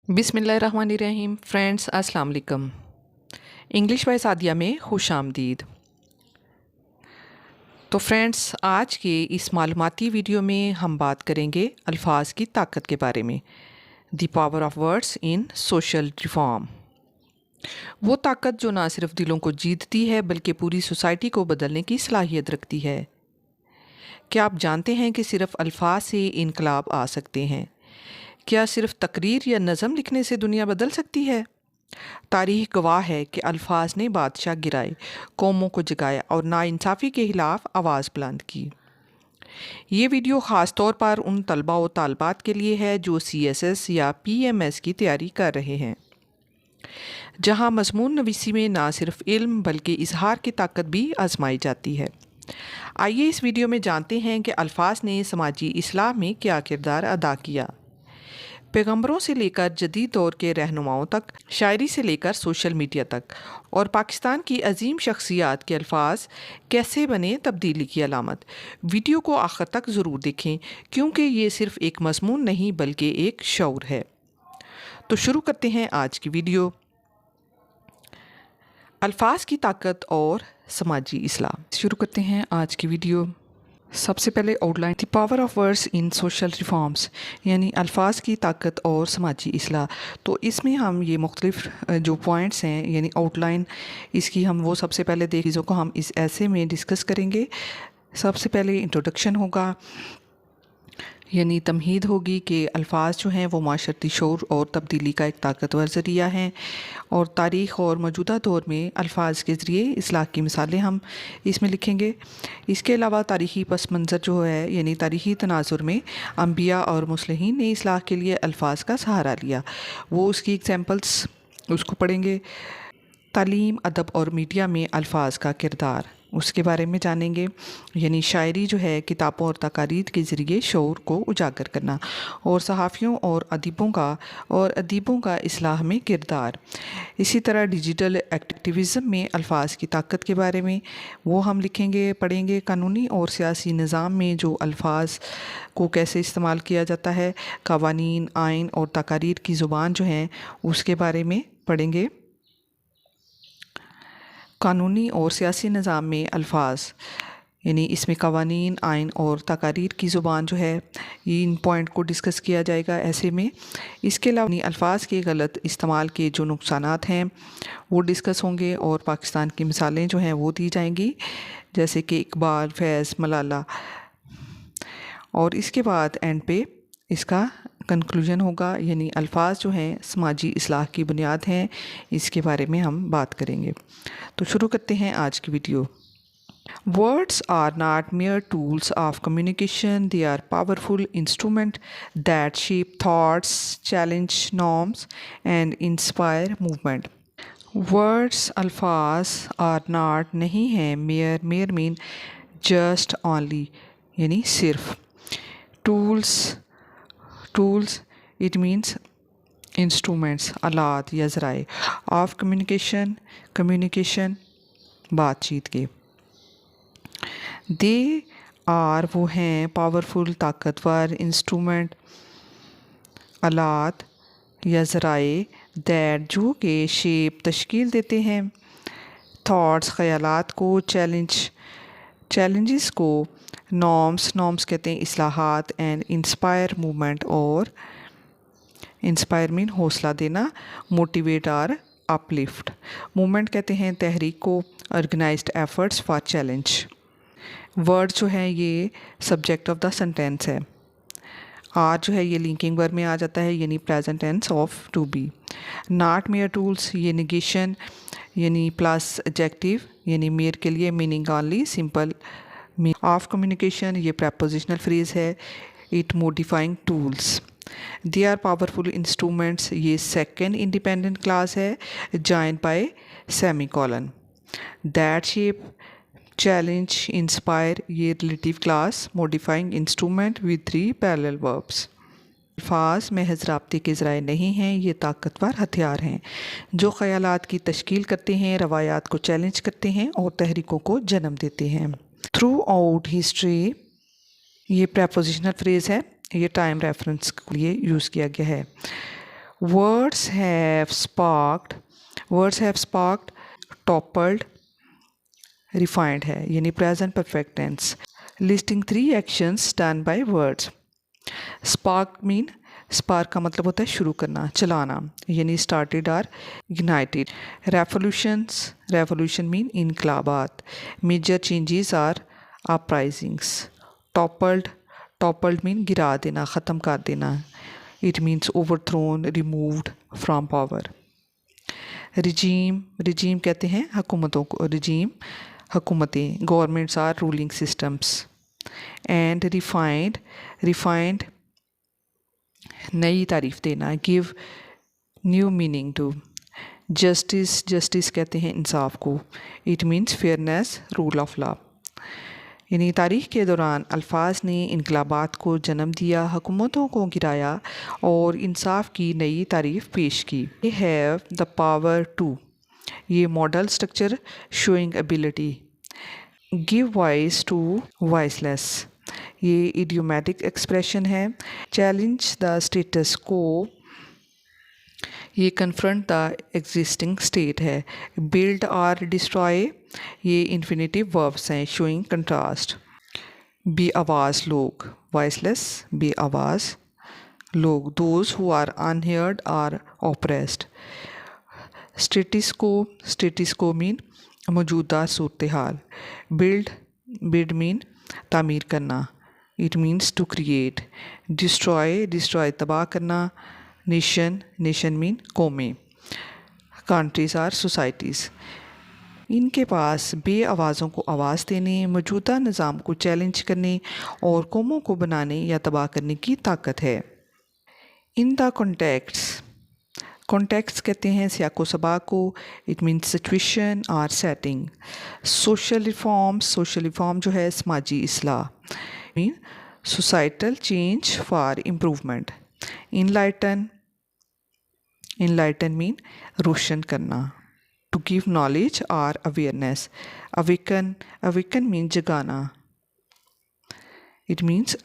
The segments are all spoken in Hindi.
बिस्मिल्लाहिर्रहमानिर्रहीम। फ्रेंड्स, अस्सलाम वालेकुम। इंग्लिश बाय सादिया में खुश आमदीद। तो फ्रेंड्स, आज के इस मालूमाती वीडियो में हम बात करेंगे अल्फाज की ताकत के बारे में। The power of words in social reform. वो ताकत जो ना सिर्फ दिलों को जीतती है बल्कि पूरी सोसाइटी को बदलने की सलाहियत रखती है। क्या आप जानते हैं कि सिर्फ अल्फाज से इनकलाब आ सकते हैं? क्या सिर्फ तकरीर या नज़म लिखने से दुनिया बदल सकती है? तारीख गवाह है कि अल्फाज ने बादशाह गिराए, कौमों को जगाया और नाइंसाफ़ी के खिलाफ आवाज़ बुलंद की। ये वीडियो ख़ास तौर पर उन तलबा व तालबात के लिए है जो CSS या PMS की तैयारी कर रहे हैं, जहां मज़मून नवीसी में ना सिर्फ इल्म बल्कि इजहार की ताकत भी आजमाई जाती है। आइए इस वीडियो में जानते हैं कि अल्फाज ने समाजी इस्लाह में क्या किरदार अदा किया। पैगंबरों से लेकर जदीद दौर के रहनुमाओं तक, शायरी से लेकर सोशल मीडिया तक, और पाकिस्तान की अजीम शख्सियात के अल्फाज कैसे बने तब्दीली की अलामत। वीडियो को आखिर तक ज़रूर देखें क्योंकि ये सिर्फ एक मज़मून नहीं बल्कि एक शऊर है। तो शुरू करते हैं आज की वीडियो। अल्फाज की ताकत और समाजी इस्लाह। शुरू करते हैं आज की वीडियो। सबसे पहले outline, the power of words in social reforms, यानी अल्फाज की ताकत और समाजी इस्लाह। तो इसमें हम ये मुख्तलिफ जो पॉइंट्स हैं यानी आउटलाइन इसकी हम वो सबसे पहले चीज़ों को हम इस ऐसे में डिस्कस करेंगे। सबसे पहले इंट्रोडक्शन होगा, यानी तमहीद होगी कि अल्फाज जो हैं वो माशरती शऊर और तब्दीली का एक ताकतवर ज़रिया हैं, और तारीख़ और मौजूदा दौर में अल्फाज के ज़रिए इस्लाह की मिसालें हम इसमें लिखेंगे। इसके अलावा तारीख़ी पस मंज़र जो है यानी तारीख़ी तनाजुर में अम्बिया और मुस्लिहीन ने इस्लाह के लिए अल्फाज का सहारा लिया, वो उसकी एग्जाम्पल्स उसको पढ़ेंगे। तालीम, अदब और मीडिया में अल्फाज का किरदार, उसके बारे में जानेंगे। यानी शायरी जो है किताबों और तकारीर के ज़रिए शऊर को उजागर करना, और सहाफ़ियों और अदीबों का इस्लाह में किरदार। इसी तरह डिजिटल एक्टिविज़म में अल्फाज की ताकत के बारे में वो हम लिखेंगे पढ़ेंगे। कानूनी और सियासी निज़ाम में जो अल्फाज को कैसे इस्तेमाल किया जाता है, कवानीन, आइन और तकारीर की ज़ुबान जो हैं उसके बारे में पढ़ेंगे। कानूनी और सियासी निज़ाम में अल्फाज यानी इसमें कवानीन, आइन और तकारीर की ज़ुबान जो है ये इन पॉइंट को डिस्कस किया जाएगा ऐसे में। इसके अलावा अल्फाज के गलत इस्तेमाल के जो नुकसानात हैं वो डिस्कस होंगे, और पाकिस्तान की मिसालें जो हैं वो दी जाएंगी, जैसे कि इकबाल, फैज़, मलाला। और इसके बाद एंड पे इसका कंक्लूजन होगा, यानी अल्फाज जो हैं समाजी इस्लाह की बुनियाद हैं, इसके बारे में हम बात करेंगे। तो शुरू करते हैं आज की video. Words are not mere tools of communication, they are powerful instruments that shape thoughts, challenge norms, and inspire movement. Words, अल्फाज are not नहीं हैं, mere mean just only यानी सिर्फ। Tools it means इंस्ट्रूमेंट्स, आलात या ज़राए ऑफ कम्युनिकेशन बातचीत के। दे आर वो हैं, पावरफुल ताकतवर, इंस्ट्रूमेंट आलात या ज़राए, दैट जो के शेप तश्कील देते हैं, थॉट्स ख़यालात को, चैलेंजेस को, नॉर्म्स कहते हैं इस्लाहात, एंड इंस्पायर मूवमेंट, और इंस्पायर मीन हौसला देना, मोटिवेट और अपलिफ्ट। मूवमेंट कहते हैं तहरीक को, organized efforts for challenge. Word जो है ये सब्जेक्ट ऑफ द सेंटेंस है। आर जो है ये लिंकिंग वर्ब में आ जाता है, यानी present tense of to be. Not mere tools ये निगेशन यानी प्लस एडजेक्टिव, यानी मेयर के लिए meaning only, simple. Of communication ये प्रेपोजिशनल फ्रेज है, it modifying tools. They are powerful instruments ये सेकेंड इंडिपेंडेंट क्लास है, joined by semicolon. That shape, challenge, inspire ये relative clause, modifying instrument with 3 parallel verbs. अल्फाज महज राब्ते के ज़राए नहीं हैं, ये ताकतवर हथियार हैं जो ख़यालात की तश्कील करते हैं, रवायात को चैलेंज करते हैं और तहरीकों को जन्म देते हैं। थ्रू आउट हिस्ट्री ये प्रेपोजिशनल फ्रेज़ है, ये टाइम रेफरेंस के लिए यूज़ किया गया है। Words have sparked, words have sparked, toppled, refined है यानी present perfect tense. Listing 3 actions done by words. Spark mean, spark का मतलब होता है शुरू करना, चलाना, यानी started or ignited. Revolutions, revolution mean इनकलाबात. Major changes or uprisings. Toppled, toppled mean गिरा देना, ख़त्म कर देना. It means overthrown, removed from power. Regime, regime कहते हैं हुकूमतों को, रिजीम हुकूमतें, governments or ruling systems. And refined, refined नई तारीफ देना, give new meaning to. Justice, justice कहते हैं इंसाफ को. It means fairness, rule of law. यानी तारीख के दौरान अल्फाज ने इनकलाबात को जन्म दिया, हुकूमतों को गिराया और इंसाफ की नई तारीफ पेश की. They have the power to, ये modal structure showing ability. Give voice to voiceless, ये इडियोमैटिक एक्सप्रेशन है. चैलेंज द स्टेटस को, ये कन्फ्रंट द एग्जिस्टिंग स्टेट है. बिल्ड और डिस्ट्रॉय, ये इन्फिनेटिव वर्ब्स हैं शोइंग कंट्रास्ट. बेआवाज़ लोग, वॉइसलेस, बेआवाज़ लोग. Those who are unheard or oppressed. Status quo, status quo mean मौजूदा सूरत हाल. बिल्ड, बिल्ड मीन तामीर करना. It means to create. Destroy, destroy तबाह करना. नेशन, नेशन मीन कौमें. Countries or societies. इनके पास बे आवाज़ों को आवाज़ देने, मौजूदा निज़ाम को चैलेंज करने और कौमों को बनाने या तबाह करने की ताकत है. इन द कॉन्टेक्ट्स, कॉन्टेक्स्ट कहते हैं सियाको सबा को. इट मीन्स सिचुएशन और setting. Social reform, social reform जो है समाजी इसलाह, mean societal change for improvement. Enlighten, enlighten mean रोशन करना. टू गिव नॉलेज और अवेयरनेस. अवेकन, अवेकन मीन जगाना. It means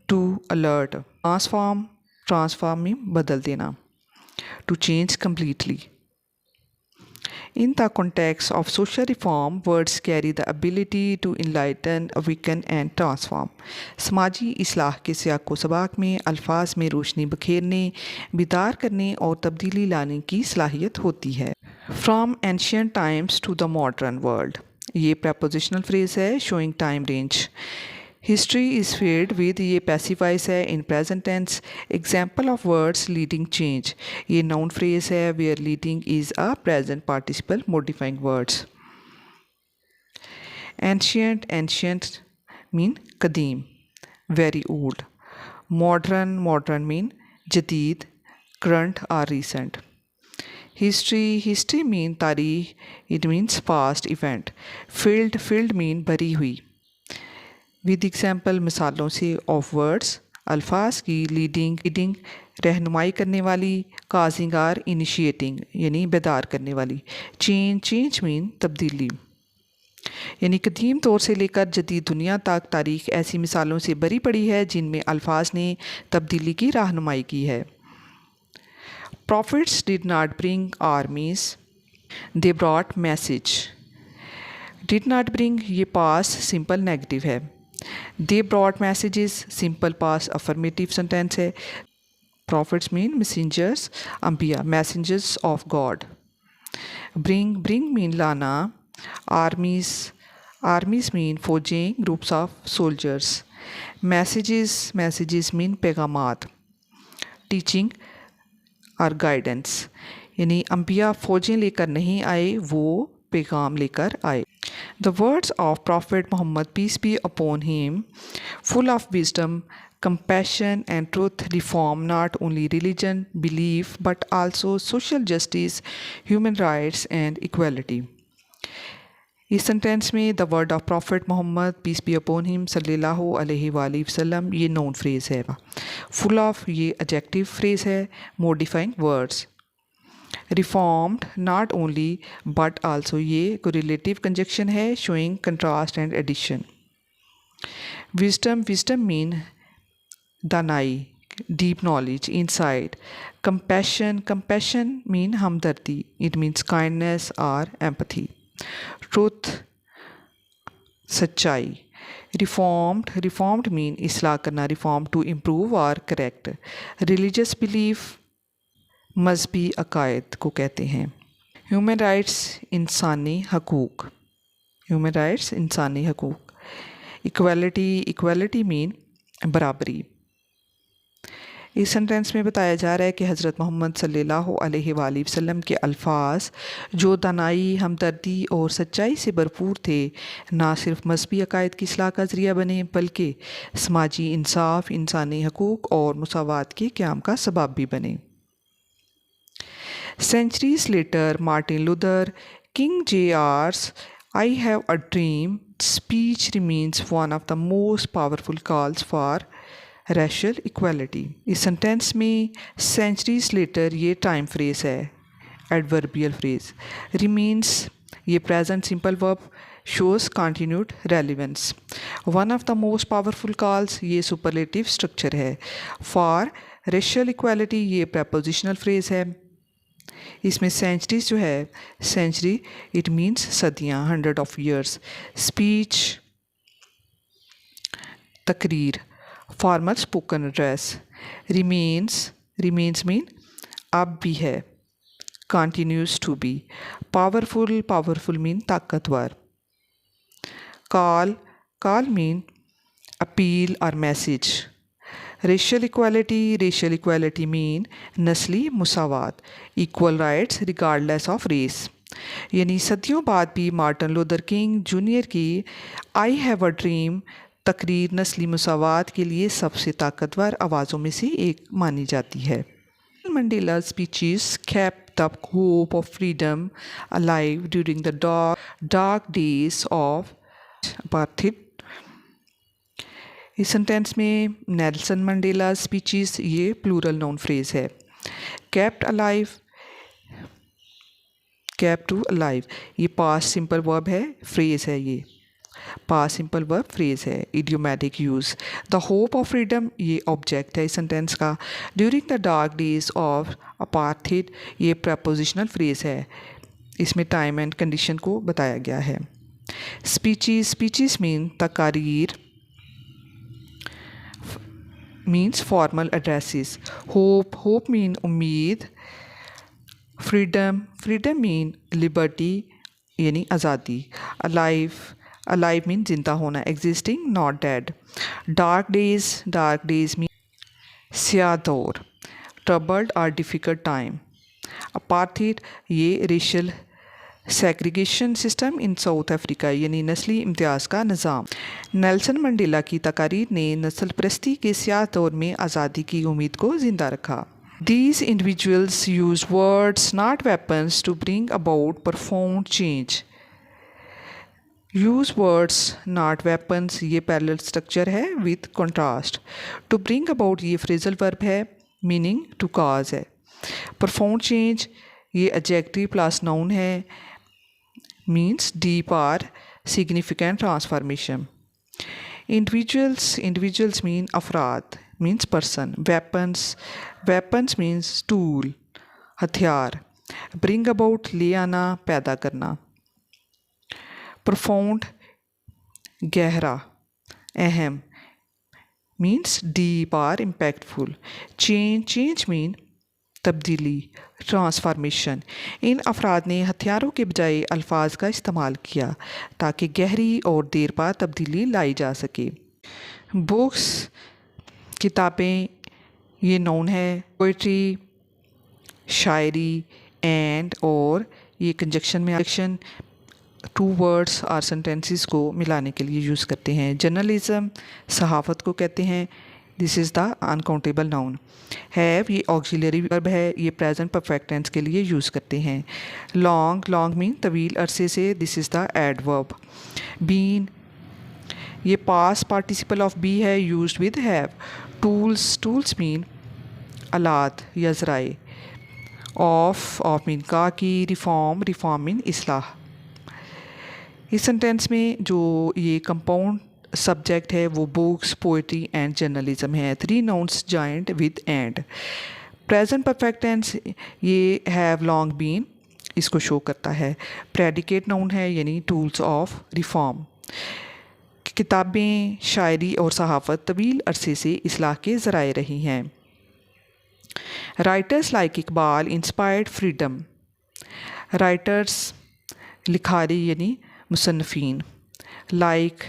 to alert. Transform, transform mean बदल देना. To change completely. In the context of social reform, words carry the ability to enlighten, awaken and transform. समाजी इस्लाह के सियाको सबाक में अल्फाज में रोशनी बखेरने, बेदार करने और तब्दीली लाने की सलाहियत होती है. From ancient times to the modern world, ये prepositional phrase है showing time range. History is filled with, ये पैसिफाइज है in present tense. Example of words leading change, ये नाउन फ्रेज है where leading is a present participle modifying words. Ancient, ancient mean कदीम, very old. Modern, modern mean जदीद, करंट और रिसेंट. हिस्ट्री, हिस्ट्री मीन तारीख, it means past event. Filled, filled mean भरी हुई. विद एग्जाम्पल, मिसालों से ऑफ वर्ड्स, अल्फाज की. लीडिंग, लीडिंग रहनुमाई करने वाली. काजिंग आर इनिशिएटिंग यानी बेदार करने वाली. चेंज, चेंज मीन तब्दीली. यानी कदीम तौर से लेकर जदीद दुनिया तक तारीख ऐसी मिसालों से भरी पड़ी है जिनमें अल्फाज ने तब्दीली की रहनुमाई की है. Prophets did not bring armies, they brought message. Did not bring ये पास सिंपल नेगेटिव है. They brought messages simple past affirmative sentence है. प्रॉफिट्स मीन मैसेंजर्स, अंबिया messengers of God. Bring, bring mean लाना. आर्मीज, आर्मीज मीन फौजें, groups of soldiers. Messages, messages mean पैगामात. टीचिंग और गाइडेंस, यानी अंबिया फौजें लेकर नहीं आए, वो पैगाम लेकर आए. The words of Prophet Muhammad, peace be upon him, full of wisdom, compassion and truth, reform not only religion, belief, but also social justice, human rights and equality. इस सेंटेंस में the word of prophet Muhammad, peace be upon him, सल्लल्लाहु अलैहि वसल्लम, ये नोन फ्रेज़ है. फुल ऑफ ये एडजेक्टिव फ्रेज़ है. Modifying words. Reformed not only but also, ये कोरिलेटिव कंजक्शन है showing contrast and addition. Wisdom, wisdom mean दानाई, deep knowledge, insight. Compassion mean hamdardi. It means kindness or empathy. Truth, सच्चाई. Reformed mean islah करना, reform to improve or correct. Religious belief, मजहबी अकायद को कहते हैं. ह्यूमन राइट्स, इंसानी हकूक़. ह्यूमन राइट्स, इंसानी हकूक़. इक्वालिटी मीन बराबरी. इस सेंटेंस में बताया जा रहा है कि हज़रत मोहम्मद सल्लल्लाहु अलैहि वसल्लम के अल्फाज जो दानाई, हमदर्दी और सच्चाई से भरपूर थे, ना सिर्फ मजहबी अकायद की इस्लाह का ज़रिया बने बल्कि समाजी इंसाफ, इंसानी हकूक़ और मुसावात के क़याम का सबब भी बने. Centuries later, Martin Luther King Jr.'s "I Have a Dream" speech remains one of the most powerful calls for racial equality. इस सेंटेंस में centuries later ये टाइम फ्रेज है, एडवर्बियल फ्रेज. remains ये present simple verb shows continued relevance. One of the most powerful calls ये सुपरलेटिव स्ट्रक्चर है. for racial equality ये prepositional फ्रेज है. इसमें सेंचुरीज जो है, सेंचुरी इट मीन्स सदियाँ, 100 of years. स्पीच तकरीर, formal spoken address. Remains mean अब भी है, continues to be. Powerful mean ताकतवर. कॉल मीन अपील और मैसेज. रेशियल इक्वालिटी मीन नस्ली मुसावात, equal rights regardless of race. यानी सदियों बाद भी मार्टिन लूथर किंग जूनियर की आई हैव अ ड्रीम तकरीर नस्ली मुसावात के लिए सबसे ताकतवर आवाज़ों में से एक मानी जाती है. Mandela speeches kept the hope of freedom alive during the dark days of apartheid. इस सेंटेंस में नेल्सन मंडेला स्पीचेस ये प्लूरल नाउन फ्रेज है. kept to alive ये पास्ट सिंपल वर्ब है, फ्रेज है. ये पास्ट सिंपल वर्ब फ्रेज है, idiomatic use. The hope of freedom ये ऑब्जेक्ट है इस सेंटेंस का. During the dark days of apartheid ये प्रपोजिशनल फ्रेज है. इसमें टाइम एंड कंडीशन को बताया गया है. स्पीचेस मीन तकारीर, means formal addresses. Hope mean उम्मीद. freedom mean liberty यानी आज़ादी. alive mean जिंदा होना, existing not dead. dark days mean स्याह दौर, troubled or difficult time. apartheid ये racial segregation system in south Africa यानी नस्ली इम्तियाज़ का निज़ाम. नेल्सन मंडेला की तकारीर ने नस्ल परस्ती के स्याह दौर में आज़ादी की उम्मीद को ज़िंदा रखा. These individuals use words not weapons to bring about profound change. use words not weapons ये पैरेलल स्ट्रक्चर है with contrast. to bring about ये फ्रेजल वर्ब है, meaning to cause है. profound change ये adjective plus noun है, means deep or significant transformation. Individuals mean अफराद, means person. Weapons means tool, हथियार. bring about ले आना, पैदा करना. profound गहरा, अहम, means deep or impactful. change mean तब्दीली, ट्रांसफॉर्मेशन. इन अफराद ने हथियारों के बजाय अल्फाज का इस्तेमाल किया ताकि गहरी और देर बाद तब्दीली लाई जा सके. बुक्स किताबें ये नाउन है. पोइट्री शायरी एंड और ये कंजक्शन में एक्शन टू वर्ड्स और सेंटेंसेस को मिलाने के लिए यूज़ करते हैं. जर्नलिज्म सहाफ़त को कहते हैं. This is the uncountable noun. Have ये ऑक्सिलरी वर्ब है, ये प्रेजेंट परफेक्ट टेंस के लिए यूज़ करते हैं. लॉन्ग मीन तवील अरसे से, this is the adverb. Been ये पास्ट पार्टिसिपल ऑफ बी है, used with have. Tools mean आलात या ज़राए. ऑफ मीन का की. रिफॉर्म मीन इस्लाह. इस सेंटेंस में जो ये कंपाउंड सब्जेक्ट है वो बुक्स, पोइट्री एंड जर्नलिज्म है। 3 nouns joint with and. Present perfect tense ये हैव लॉन्ग बीन, इसको शो करता है। प्रेडिकेट नाउन है यानी टूल्स ऑफ रिफॉर्म। किताबें, शायरी और सहाफ़त तवील अरसे से इस्लाह के ज़राए रही हैं। Writers like Iqbal inspired freedom. Writers Likhari यानी मुसन्निफ़ीन। लाइक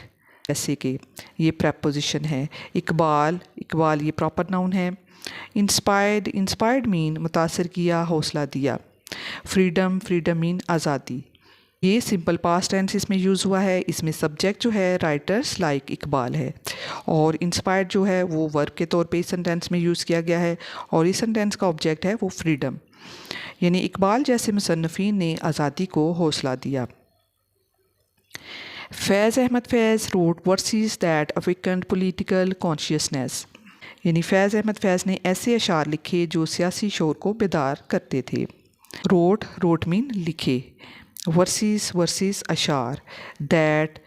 ऐसे के, ये प्रेपोजिशन है। इकबाल, इकबाल ये प्रॉपर नाउन है। इंस्पायर्ड, इंस्पायर्ड मीन मुतासर किया, हौसला दिया। फ्रीडम, फ्रीडम मीन आज़ादी। ये सिंपल पास्ट टेंस इसमें यूज़ हुआ है। इसमें सब्जेक्ट जो है राइटर्स लाइक इकबाल है और इंस्पायर्ड जो है वो वर्ब के तौर पे इस सेंटेंस में यूज़ किया गया है और इस सेंटेंस का ऑब्जेक्ट है वो फ्रीडम, यानी इकबाल जैसे मुसन्निफ़ीन ने आज़ादी को हौसला दिया। Faiz Ahmad Faiz wrote verses that awakened political consciousness, यानी फैज़ अहमद फैज़ ने ऐसे अशार लिखे जो सियासी शोर को बेदार करते थे। रोट, रोट मीन लिखे। वर्सेस, वर्सेस अशार। दैट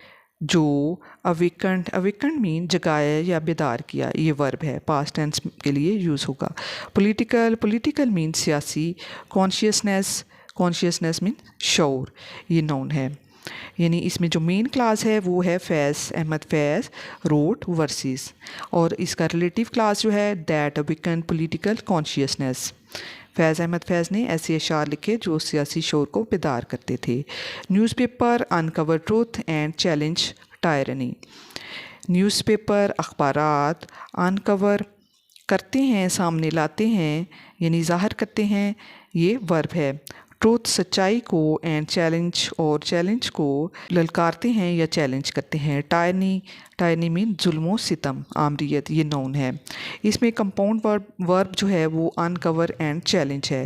जो। अवेकन्ड, अवेकन्ड मीन जगाया या बेदार किया, ये वर्ब है, पास्ट टेंस के लिए यूज़ होगा। पॉलिटिकल, पॉलिटिकल मीन सियासी। कॉन्शियसनेस, कॉन्शियसनेस मीन शौर, ये नाउन है। यानी इसमें जो मेन क्लास है वो है फैज़ अहमद फैज़ रोट वर्सेस, और इसका रिलेटिव क्लास जो है दैट अवेकन्ड पॉलिटिकल कॉन्शियसनेस। फैज़ अहमद फैज़ ने ऐसे अशार लिखे जो सियासी शोर को बेदार करते थे। Newspaper uncover truth and challenge tyranny. Newspaper अखबारात अनकवर करते हैं, सामने लाते हैं, यानी ज़ाहिर करते हैं, ये वर्ब है। ट्रूथ सच्चाई को, एंड चैलेंज और चैलेंज को ललकारते हैं या चैलेंज करते हैं। टायरनी, टायरनी मीन जुल्म सितम, आमरीत, ये नाउन है। इसमें कंपाउंड वर्ब जो है वो अनकवर एंड चैलेंज है।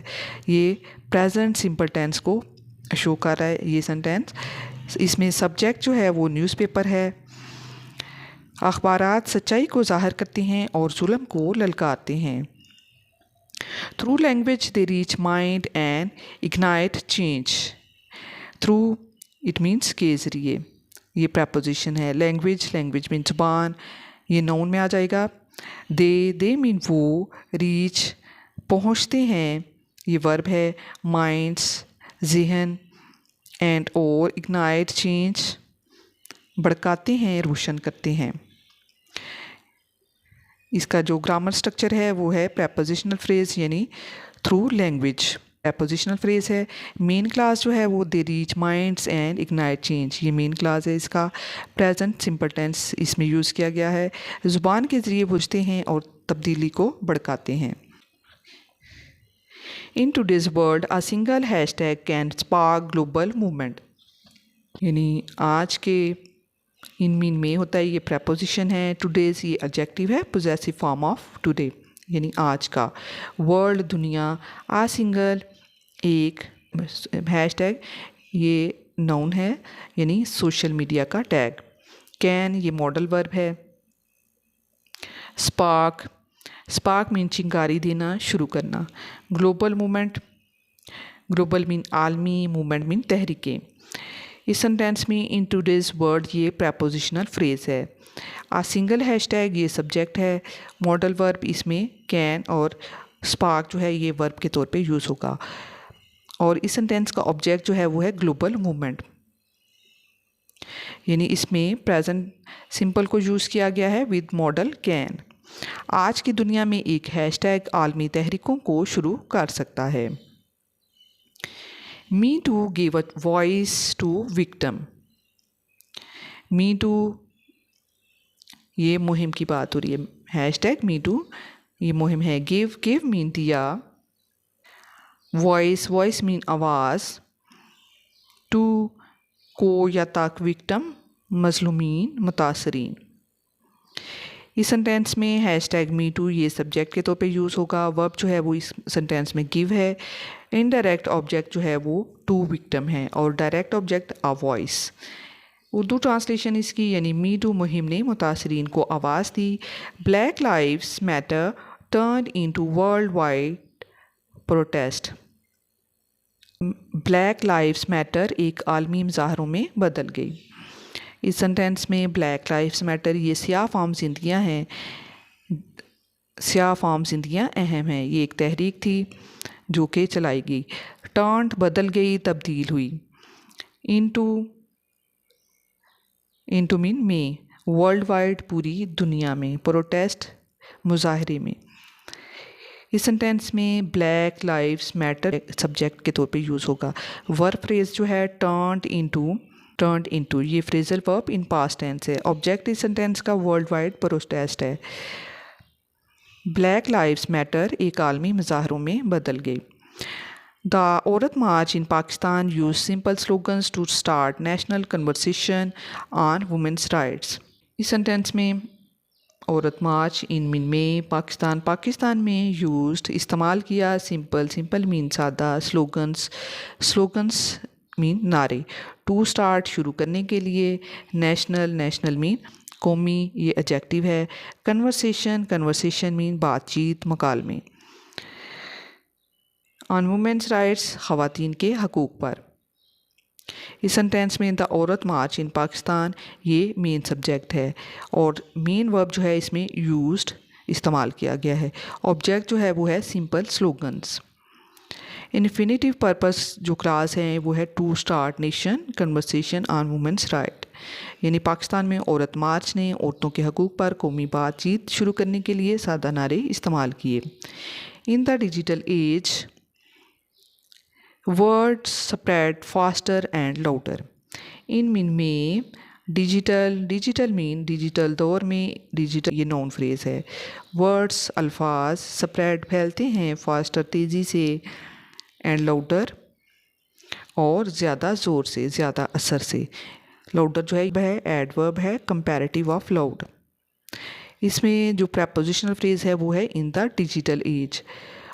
ये प्रेजेंट सिंपल टेंस को शो कर रहा है ये सेंटेंस। इसमें सब्जेक्ट जो है वो न्यूज़पेपर है। अखबारात सच्चाई को ज़ाहिर करते हैं और जुल्म को ललकारते हैं। Through language they reach mind and ignite change. Through it means के ज़रिए, ये preposition है। Language, language means ज़ुबान, ये noun में आ जाएगा। they mean वो। reach पहुँचते हैं, ये verb है। minds ज़हन, and और ignite change भड़काते हैं, रोशन करते हैं। इसका जो ग्रामर स्ट्रक्चर है वो है प्रेपोजिशनल फ्रेज यानी थ्रू लैंग्वेज। प्रेपोजिशनल फ्रेज है। मेन क्लास जो है वो they reach minds and ignite change, ये मेन क्लास है। इसका प्रेजेंट सिंपल टेंस इसमें यूज़ किया गया है। ज़ुबान के ज़रिए बुझते हैं और तब्दीली को भड़काते हैं। In today's world a single hashtag can spark global movement, यानी आज के इन मीन में होता है, ये प्रेपोजिशन है। टुडेज ये एडजेक्टिव है, पोजेसिव फॉर्म ऑफ टुडे, यानी आज का। वर्ल्ड दुनिया। आ सिंगल एक। हैशटैग ये नाउन है यानी सोशल मीडिया का टैग। कैन ये मॉडल वर्ब है। स्पार्क, स्पार्क मीन चिंगारी देना, शुरू करना। ग्लोबल मूवमेंट, ग्लोबल मीन आलमी, मूवमेंट मीन तहरीकें। इस सेंटेंस में इन टूडेज वर्ल्ड ये प्रेपोजिशनल फ्रेज है। आ सिंगल हैशटैग ये सब्जेक्ट है। मॉडल वर्ब इसमें कैन और स्पार्क जो है ये वर्ब के तौर पे यूज़ होगा और इस सेंटेंस का ऑब्जेक्ट जो है वो है ग्लोबल मूवमेंट, यानी इसमें प्रेजेंट सिंपल को यूज़ किया गया है विद मॉडल कैन। आज की दुनिया में एक हैशटैग आलमी तहरीकों को शुरू कर सकता है। Me Too gave a voice to victim. Me Too ये मुहिम की बात हो रही है। हैशटैग Me Too ये मुहिम है। give मीन दिया। voice मीन आवाज़। to को या तक विक्टम मजलूमीन मुतासरीन। इस सेंटेंस में हैशटैग मी टू ये सब्जेक्ट के तौर पे यूज़ होगा। वर्ब जो है वो इस सेंटेंस में गिव है। इनडायरेक्ट ऑब्जेक्ट जो है वो टू विक्टिम है और direct object a voice. Urdu translation इसकी यानी मी टू मुहिम ने मुतासरीन को आवाज़ दी। Black lives matter turn into world wide protest. Black lives matter एक आलमी मुजाहरों में बदल गई। इस सेंटेंस में ब्लैक लाइव्स मैटर, ये स्याह फार्म जिंदगियाँ हैं, स्याह फार्म जिंदगियाँ अहम हैं, ये एक तहरीक थी जो कि चलाई गई। टर्न्ड बदल गई, तब्दील हुई। इनटू, इनटू मीन में, वर्ल्ड वाइड पूरी दुनिया में, प्रोटेस्ट मुजाहरे में। इस सेंटेंस में ब्लैक लाइव्स मैटर सब्जेक्ट के तौर पे यूज़ होगा। वर्ब फ्रेज जो है टर्न्ड इनटू, ये phrasal verb in past tense है। ऑब्जेक्ट इस सेंटेंस का वर्ल्ड वाइड प्रोटेस्ट है। ब्लैक लाइव्स मैटर एक आलमी मुजाहरों में बदल गई। The Aurat March in Pakistan use simple slogans to start national conversation on women's rights. इस सेंटेंस में औरत मार्च इन में पाकिस्तान में यूज्ड इस्तेमाल किया सिंपल मीन सादा, स्लोगन्स मीन नारे, टू स्टार्ट शुरू करने के लिए, नेशनल मीन कौमी, ये एडजेक्टिव है, कन्वर्सेशन मीन बातचीत मकालमे। ऑन वुमेंस राइट्स, ख़वातीन के हकूक़ पर। इस सेंटेंस में the Aurat March in Pakistan, ये मेन सब्जेक्ट है और मेन वर्ब जो है इसमें यूज्ड इस्तेमाल किया गया है। ऑब्जेक्ट जो है वो है सिंपल स्लोगन्स। इन्फिनेटिव पर्पस जो क्लास है वो है to start nation conversation on women's right, यानी पाकिस्तान में औरत मार्च ने औरतों के हकूक़ पर कौमी बातचीत शुरू करने के लिए सादा नारे इस्तेमाल किए। In the digital age words spread faster and louder. In में डिजिटल मीन डिजिटल दौर में, डिजिटल ये नाउन फ्रेज है। वर्ड्स अल्फाज स्प्रेड फैलते हैं, फास्टर तेज़ी से, एंड लाउडर और ज़्यादा ज़ोर से, ज़्यादा असर से। लाउडर जो है एडवर्ब है कंपैरेटिव ऑफ लाउड। इसमें जो प्रेपोजिशनल फ्रेज है वो है इन द डिजिटल एज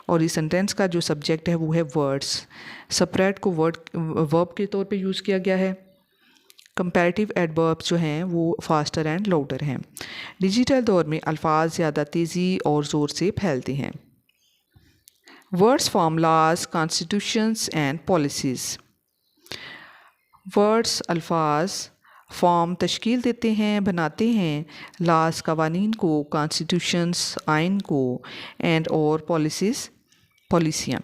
और इस सेंटेंस का जो सब्जेक्ट है वो है वर्ड्स। स्प्रेड को वर्ब के तौर पे यूज़ किया गया है। कंपैरेटिव एडवर्ब्स जो हैं वो फास्टर एंड लाउडर हैं। डिजिटल दौर में अल्फाज ज़्यादा तेज़ी और ज़ोर से फैलते हैं। Words form laws, constitutions and policies. Words अल्फाज फॉर्म तश्कील देते हैं, बनाते हैं, लॉज कवानीन को, कॉन्स्टिट्यूशंस आइन को, एंड और पॉलिसीज़ पॉलिसियाँ।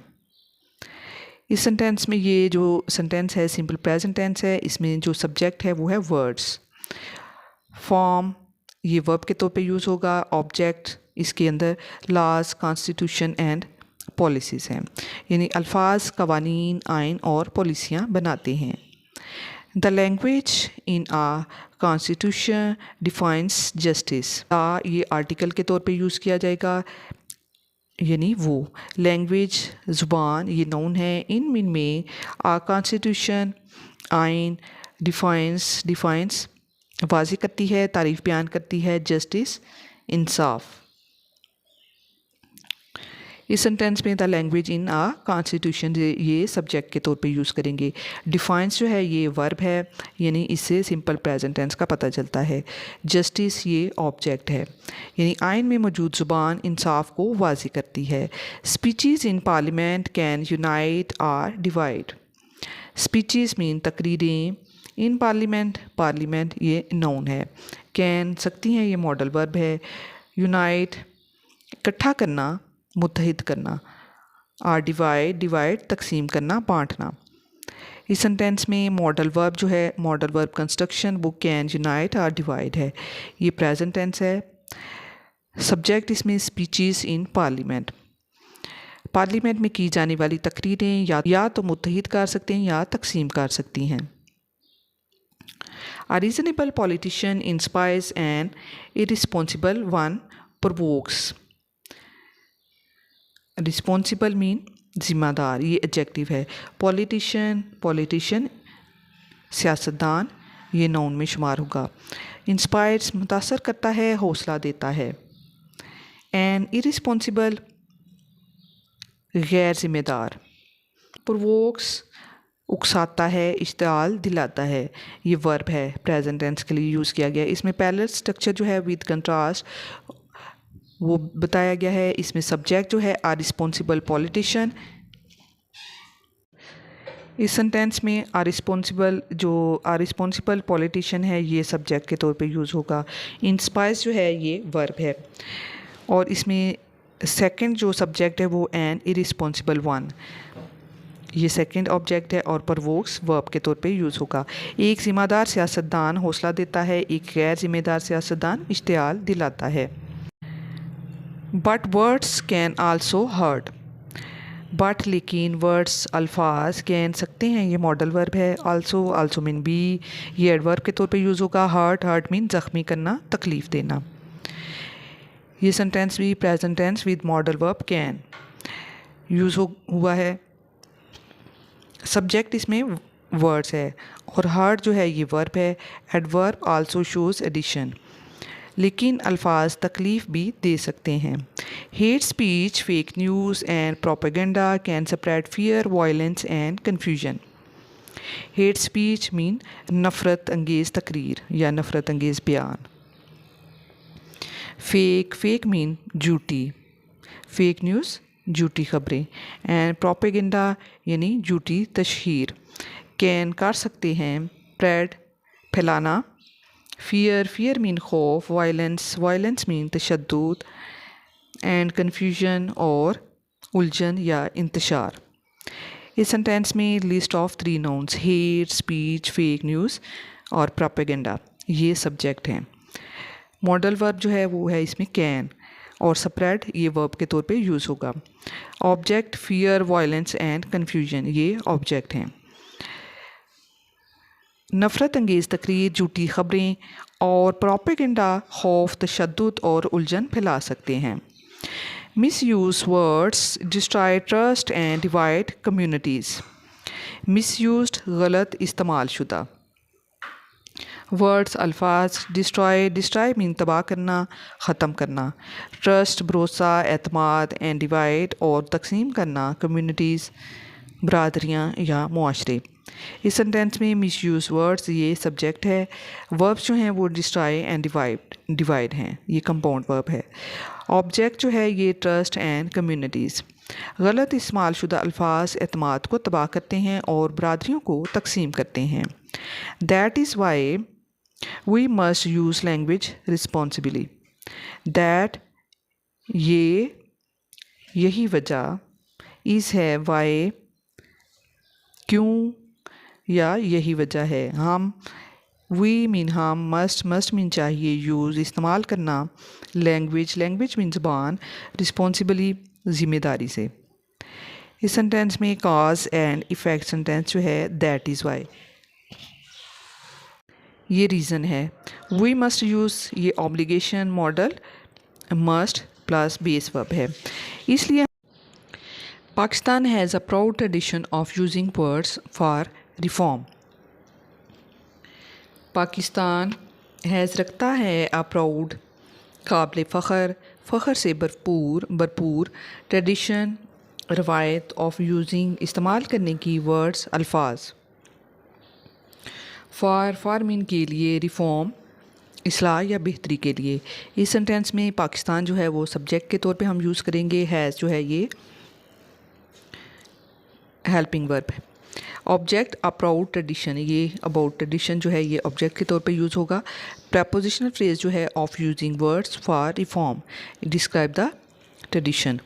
इस सेंटेंस में ये जो सेंटेंस है सिंपल प्रेजेंट टेंस है, इसमें जो सब्जेक्ट है वो है वर्ड्स। फॉर्म ये वर्ब के तौर पे यूज़ होगा। ऑब्जेक्ट इसके अंदर लॉज, कॉन्स्टिट्यूशन एंड पॉलिसीज़ हैं, यानी अल्फाज कवानीन आइन और पॉलिसियाँ बनाते हैं। The language in a constitution defines justice. ये आर्टिकल के तौर पे यूज़ किया जाएगा, यानी वो। लैंग्वेज ज़ुबान ये नाउन है। इन में आ कॉन्स्टिट्यूशन आइन, डिफाइंस वाज़ेह करती है, तारीफ़ बयान करती है, जस्टिस इंसाफ। इस सेंटेंस में the language in a constitution ये सब्जेक्ट के तौर पे यूज़ करेंगे। डिफाइंस जो है ये वर्ब है, यानी इससे सिंपल प्रेजेंट टेंस का पता चलता है। जस्टिस ये ऑब्जेक्ट है, यानी आइन में मौजूद ज़ुबान इंसाफ को वाज़ेह करती है। Speeches in parliament can unite or divide. Speeches mean तकरीरें, इन पार्लियामेंट ये नाउन है। कैन सकती हैं ये मॉडल वर्ब है। यूनाइट इकट्ठा करना, मुत्तहिद करना। आर डिवाइड तकसीम करना, बांटना। इस सेंटेंस में मॉडल वर्ब जो है, मॉडल वर्ब कंस्ट्रक्शन वो कैन, यूनाइट, आर डिवाइड है, ये प्रेजेंट टेंस है। सब्जेक्ट इसमें स्पीचेस इन पार्लियामेंट। पार्लियामेंट में की जाने वाली तकरीरें या तो मुत्तहिद कर सकते हैं या तकसीम कर सकती हैं। A reasonable politician inspires an irresponsible one provokes. Responsible mean ज़िम्मेदार, ये एडजेक्टिव है। पॉलिटिशियन सियासतदान, ये नाउन में शुमार होगा। इंस्पायर्स मुतासर करता है, हौसला देता है। एन इरिस्पॉन्सिबल गैर ज़िम्मेदार। प्रोवोक्स उकसाता है, इश्तियाल दिलाता है, ये वर्ब है, प्रेजेंट टेंस के लिए यूज़ किया गया। इसमें पैरेलल स्ट्रक्चर जो है विद कंट्रास्ट वो बताया गया है। इसमें सब्जेक्ट जो है आर रिस्पॉन्सिबल पॉलिटिशियन, इस सेंटेंस में आ रिस्पॉन्सिबल पॉलिटिशियन है, ये सब्जेक्ट के तौर पे यूज़ होगा। इंस्पायर्स जो है ये वर्ब है, और इसमें सेकंड जो सब्जेक्ट है वो एन इरिस्पॉन्सिबल वन, ये सेकंड ऑब्जेक्ट है, और परवोक्स वर्ब के तौर पे यूज़ होगा। एक ज़िम्मेदार सियासतदान हौसला देता है, एक गैर ज़िम्मेदार सियासतदान इश्तियाल दिलाता है। But words can also hurt, but लेकिन वर्ड्स अल्फाज कैन सकते हैं, ये मॉडल वर्ब है। आल्सो मीन भी, ये एडवर्ब के तौर पे यूज़ होगा। हर्ट मीन ज़ख्मी करना, तकलीफ़ देना। ये सेंटेंस भी present tense with modal verb can use हुआ है। सब्जेक्ट इसमें वर्ड्स है, और हर्ट जो है ये वर्ब है। एडवर्ब आल्सो शोज़ एडिशन, लेकिन अल्फाज तकलीफ़ भी दे सकते हैं। Hate speech, fake news and propaganda can spread fear, violence and confusion. Hate speech mean नफ़रत अंगेज़ तकरीर या नफ़रत अंगेज़ बयान। फेक मीन झूठी, फेक न्यूज़ झूठी खबरें। एंड प्रोपेगेंडा यानी झूठी तशहीर। कैन कर सकते हैं, स्प्रेड फैलाना। फियर मीन खौफ। वायलेंस मीन तशद्दुद। एंड कन्फ्यूजन और उलझन या इंतशार। इस सेंटेंस में list of 3 nouns hate speech, fake news और प्रोपेगेंडा ये सब्जेक्ट हैं। मॉडल वर्ब जो है वो है इसमें कैन, और स्प्रेड ये वर्ब के तौर पे यूज़ होगा। Object fear, violence and confusion ये ऑब्जेक्ट हैं। नफ़रत अंगेज़ तकरीर, झूठी खबरें और प्रोपेगेंडा खौफ, तशद्दुद और उलझन फैला सकते हैं। Misuse words destroy trust and divide communities. Misused गलत इस्तेमाल शुदा। वर्ड्स अल्फाज डिस्ट्रॉय मीन तबाह करना, ख़त्म करना। ट्रस्ट भरोसा, एतमाद। एंड डिवाइड और तकसीम करना, कम्युनिटीज़ बरादरियाँ या मुआशरे। इस सेंटेंस में मिसयूज़ वर्ड्स ये सब्जेक्ट है। वर्ब्स जो हैं वो डिस्ट्रॉय एंड डिवाइड हैं, ये कंपाउंड वर्ब है। ऑब्जेक्ट जो है ये ट्रस्ट एंड कम्युनिटीज़। गलत इस्तेमाल शुदा अल्फाज एतमाद को तबाह करते हैं और बरादरियों को तकसीम करते हैं। That is why we must use language responsibly. That यही वजह, इज़ है, वाई क्यों या यही वजह है। हम वी मीन हम, मस्ट मीन चाहिए, यूज़ इस्तेमाल करना, लैंग्वेज मीन ज़बान, रिस्पॉन्सिबली ज़िम्मेदारी से। इस सेंटेंस में कॉज एंड इफ़ेक्ट सेंटेंस जो है दैट इज़ वाई ये रीज़न है। वी मस्ट यूज़ ये obligation model must plus base verb है। इसलिए Pakistan has a proud tradition of using words for reform. Pakistan has रखता है अ प्राउड काबिल फ़ख्र से भरपूर ट्रेडिशन रवायत ऑफ यूजिंग इस्तेमाल करने की वर्ड्स अल्फाज। फॉर मीन के लिए, रिफॉर्म इस्लाह या बेहतरी के लिए। इस सेंटेंस में पाकिस्तान जो है वो सब्जेक्ट के तौर पे हम यूज़ करेंगे। हैज़ जो है ये हेल्पिंग वर्ब है। ऑब्जेक्ट अ प्राउड ट्रेडिशन, ये अबाउट ट्रेडिशन जो है ये ऑब्जेक्ट के तौर पे यूज़ होगा। प्रपोजिशनल फ्रेज जो है of using words for reform describe the tradition,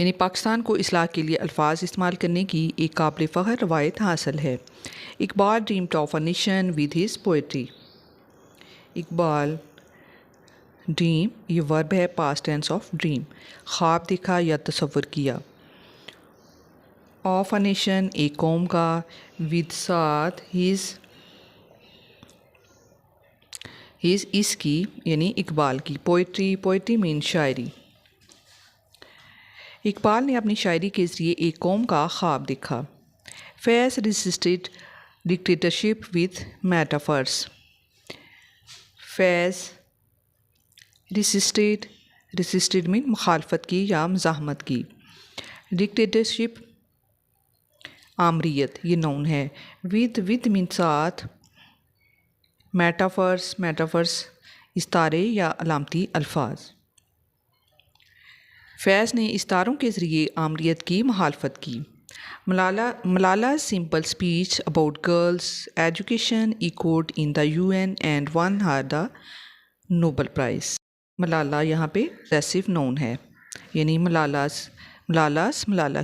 यानी पाकिस्तान को इस्लाह के लिए अल्फाज इस्तेमाल करने की एक काबिल फ़ख्र रवायत हासिल है। Iqbal dreamed of a nation with his poetry. Iqbal dream ये वर्ब है, पास्ट टेंस ऑफ ड्रीम। ख्वाब देखा या तसव्वुर किया। ऑफ अ नेशन एक कौम का, विद साथ हिज इसकी यानी इकबाल की। पोएट्री मीन शायरी। इकबाल ने अपनी शायरी के ज़रिए एक कौम का ख्वाब देखा। Faiz resisted dictatorship with metaphors. Faiz resisted mean मुखालफत की या मज़ाहमत की। डिक्टेटरशिप आमरीत ये नाउन है। विद मीन साथ। मेटाफर्स इस्तारे या अलामती अल्फाज। फैज़ ने इस्तारों के ज़रिए आमरीत की मुखालफत की। Malala's simple speech about girls' education echoed in the UN and won her the Nobel Prize. Malala यहाँ पे रेसिव नाउन है, यानी मलाला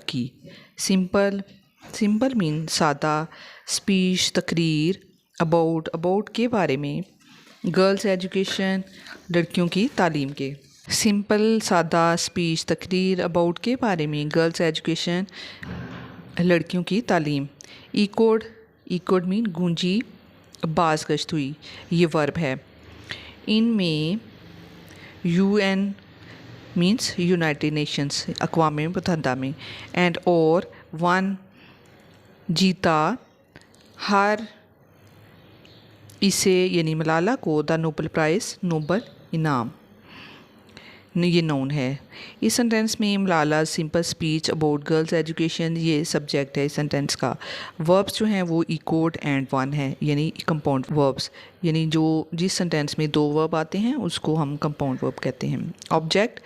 की। सिंपल मीन सादा, स्पीच तकरीर, अबाउट के बारे में, गर्ल्स एजुकेशन लड़कियों की तालीम के। सिंपल सादा स्पीच तकरीर अबाउट के बारे में, गर्ल्स एजुकेशन लड़कियों की तालीम। इकोड मीन गूंजी, बाज़गश्त हुई, ये वर्ब है। इनमें UN मीन्स यूनाइटेड नेशंस, अक़वाम मुत्तहिदा में, एंड और वन जीता, हर इसे यानी मलाला को द नोबल प्राइज़ नोबल इनाम, ये नाउन है। इस सेंटेंस में Malala simple speech about girls education ये सब्जेक्ट है इस सेंटेंस का। वर्ब्स जो हैं वो इकोड एंड वन है, यानी कंपाउंड वर्ब्स, यानी जो जिस सेंटेंस में दो वर्ब आते हैं उसको हम कंपाउंड वर्ब कहते हैं। ऑब्जेक्ट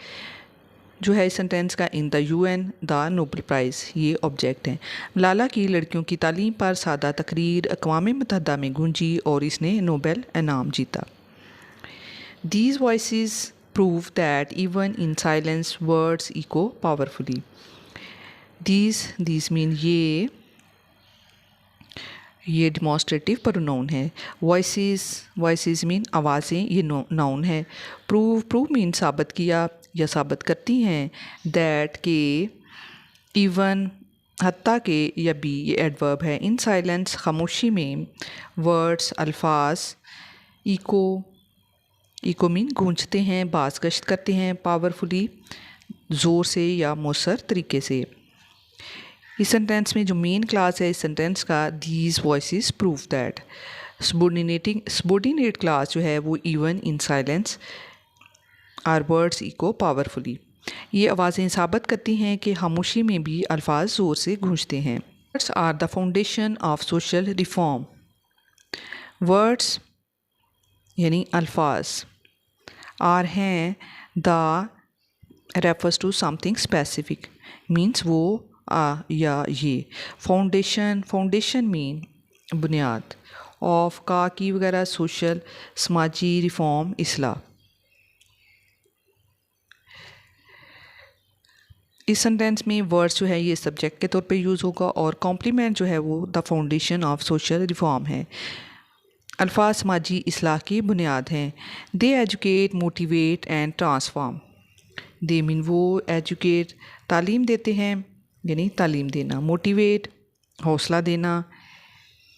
जो है इस सेंटेंस का, in the UN the Nobel prize, ये ऑब्जेक्ट है। मलाला की लड़कियों की तालीम पर सादा तकरीर अक़वाम मुत्तहिदा में गूंजी और इसने नोबेल इनाम जीता। These voices prove that even in silence words echo powerfully. These mean ये डिमॉन्स्ट्रेटिव प्रोनाउन है। वॉइसेस मीन आवाज़ें, ये नाउन है। प्रूव मीन साबित किया या साबित करती हैं। दैट के, इवन हत्ता के या बी, ये एडवर्ब है। इन साइलेंस खामोशी में, वर्ड्स अल्फाज, इको मीन गूंजते हैं, बाज़गश्त करते हैं, पावरफुली ज़ोर से या मौसर तरीके से। इस सेंटेंस में जो मेन क्लास है इस सेंटेंस का, these voices prove that. Subordinate clause जो है वो even in silence are words echo powerfully, ये आवाज़ें साबित करती हैं कि खामोशी में भी अल्फाज ज़ोर से गूंजते हैं। Words are the foundation of social reform. Words यानी अल्फाज, आर हैं, the refers to something specific, means वो या ये। फाउंडेशन मीन बुनियाद, ऑफ का की वगैरह, सोशल समाजी, रिफॉर्म इसलाह। इस सेंटेंस में वर्ड्स जो है ये सब्जेक्ट के तौर पे यूज़ होगा और कॉम्प्लीमेंट जो है वो the foundation of social reform है। अल्फाज समाजी इसलाह की बुनियाद हैं। They educate, motivate and transform. They mean वो, एजुकेट तालीम देते हैं यानी तालीम देना, मोटिवेट हौसला देना,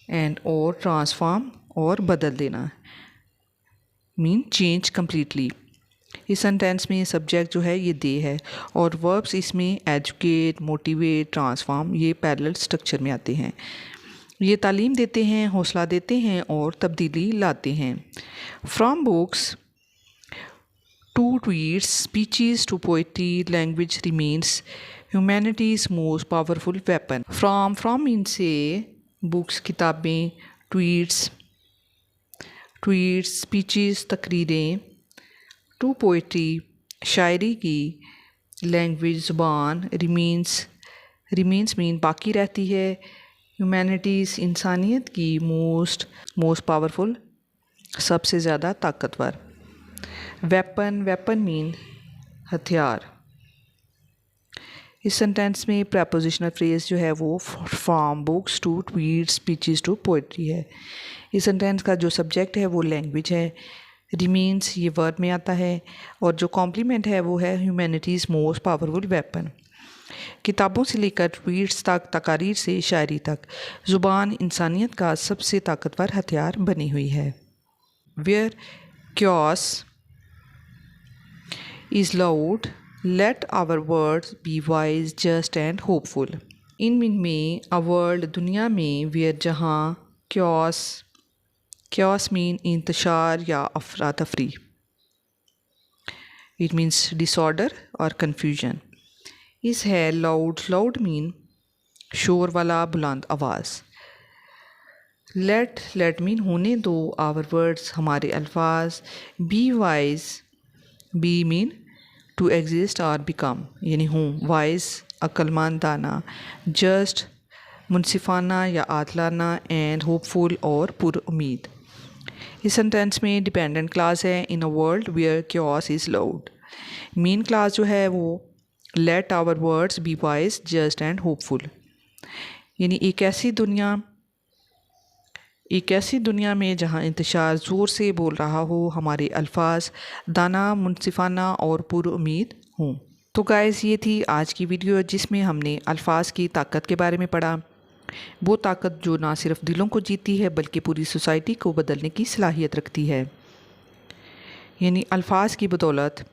एंड और ट्रांसफॉर्म और बदल देना, मीन चेंज कम्प्लीटली। इस सेंटेंस में सब्जेक्ट जो है ये दे है और वर्ब्स इसमें एजुकेट, मोटिवेट, ट्रांसफॉर्म ये पैरेलल स्ट्रक्चर में आते हैं। ये तालीम देते हैं, हौसला देते हैं और तब्दीली लाते हैं। From books to tweets, speeches to poetry, language remains humanity's most powerful weapon. From mean से बुक्स किताबें, ट्वीट्स स्पीचेस तकरीरें, टू पोइट्री शायरी की, लैंग्वेज ज़ुबान, रिमेन्स मीन बाकी रहती है, ह्यूमैनिटीज़ इंसानियत की, मोस्ट पावरफुल सबसे ज़्यादा ताकतवर। वेपन मीन हथियार। इस सेंटेंस में प्रपोजिशनल फ्रेज जो है वो from books to tweets, speeches to poetry है। इस सेंटेंस का जो सब्जेक्ट है वो लैंग्वेज है, रिमेन्स ये वर्ब में आता है और जो कॉम्प्लीमेंट है वो है ह्यूमैनिटीज़ मोस्ट पावरफुल वेपन। किताबों से लेकर ट्वीट्स तक, तकारीर से शायरी तक, ज़ुबान इंसानियत का सबसे ताकतवर हथियार बनी हुई है। Where chaos is loud, let our words be wise, just and hopeful. In में अ वर्ल्ड दुनिया में, वेयर जहाँ, क्योस मीन इंतशार या अफरा तफरी, इट मीन्स डिसऑर्डर और कन्फ्यूजन। इस है लाउड मीन शोर वाला, बुलंद आवाज़। लेट मीन होने दो, आवर वर्ड्स हमारे अल्फाज, be wise, be mean to exist और बिकम यानी हूँ, वाइज अक्लमंद दाना, जस्ट मुनसिफाना या आदलाना, एंड होपफुल और पुरुमीद। इस सेंटेंस में डिपेंडेंट क्लास है in a world where chaos is loud. Main class जो है वो let our words be wise just and hopeful, यानी एक ऐसी दुनिया में जहाँ इंतशार ज़ोर से बोल रहा हो, हमारे अल्फाज दाना, मुनसिफाना और पुरुमीद हों। तो गाइस, ये थी आज की वीडियो जिसमें हमने अल्फाज की ताकत के बारे में पढ़ा। वो ताकत जो ना सिर्फ दिलों को जीती है बल्कि पूरी सोसाइटी को बदलने की सलाहियत रखती है, यानी अल्फाज की बदौलत।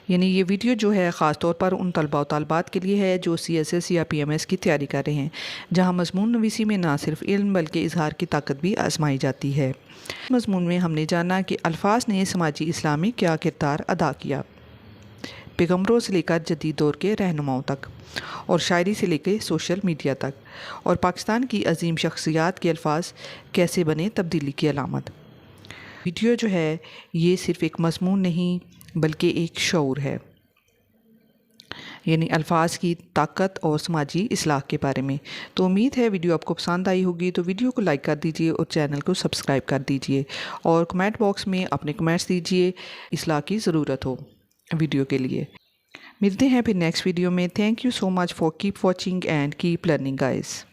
यानी ये वीडियो जो है ख़ास तौर पर उन तलबा व तालबात के लिए है जो CSS या PMS की तैयारी कर रहे हैं, जहां मज़मून नवीसी में ना सिर्फ इल्म बल्कि इजहार की ताकत भी आजमाई जाती है। मज़मून में हमने जाना कि अल्फाज ने समाजी इस्लाम में क्या किरदार अदा किया, पैगम्बरों से लेकर जदीद दौर के रहनुमाओं तक, और शायरी से लेकर सोशल मीडिया तक, और पाकिस्तान की अजीम शख्सियात के अल्फाज कैसे बने तब्दीली की अलामत। वीडियो जो है ये सिर्फ़ एक मज़मून नहीं बल्कि एक शऊर है, यानी अल्फाज की ताकत और समाजी इस्लाह के बारे में। तो उम्मीद है वीडियो आपको पसंद आई होगी, तो वीडियो को लाइक कर दीजिए और चैनल को सब्सक्राइब कर दीजिए, और कमेंट बॉक्स में अपने कमेंट्स दीजिए इस्लाह की ज़रूरत हो वीडियो के लिए। मिलते हैं फिर नेक्स्ट वीडियो में। Thank you so much for keep watching and keep learning guys.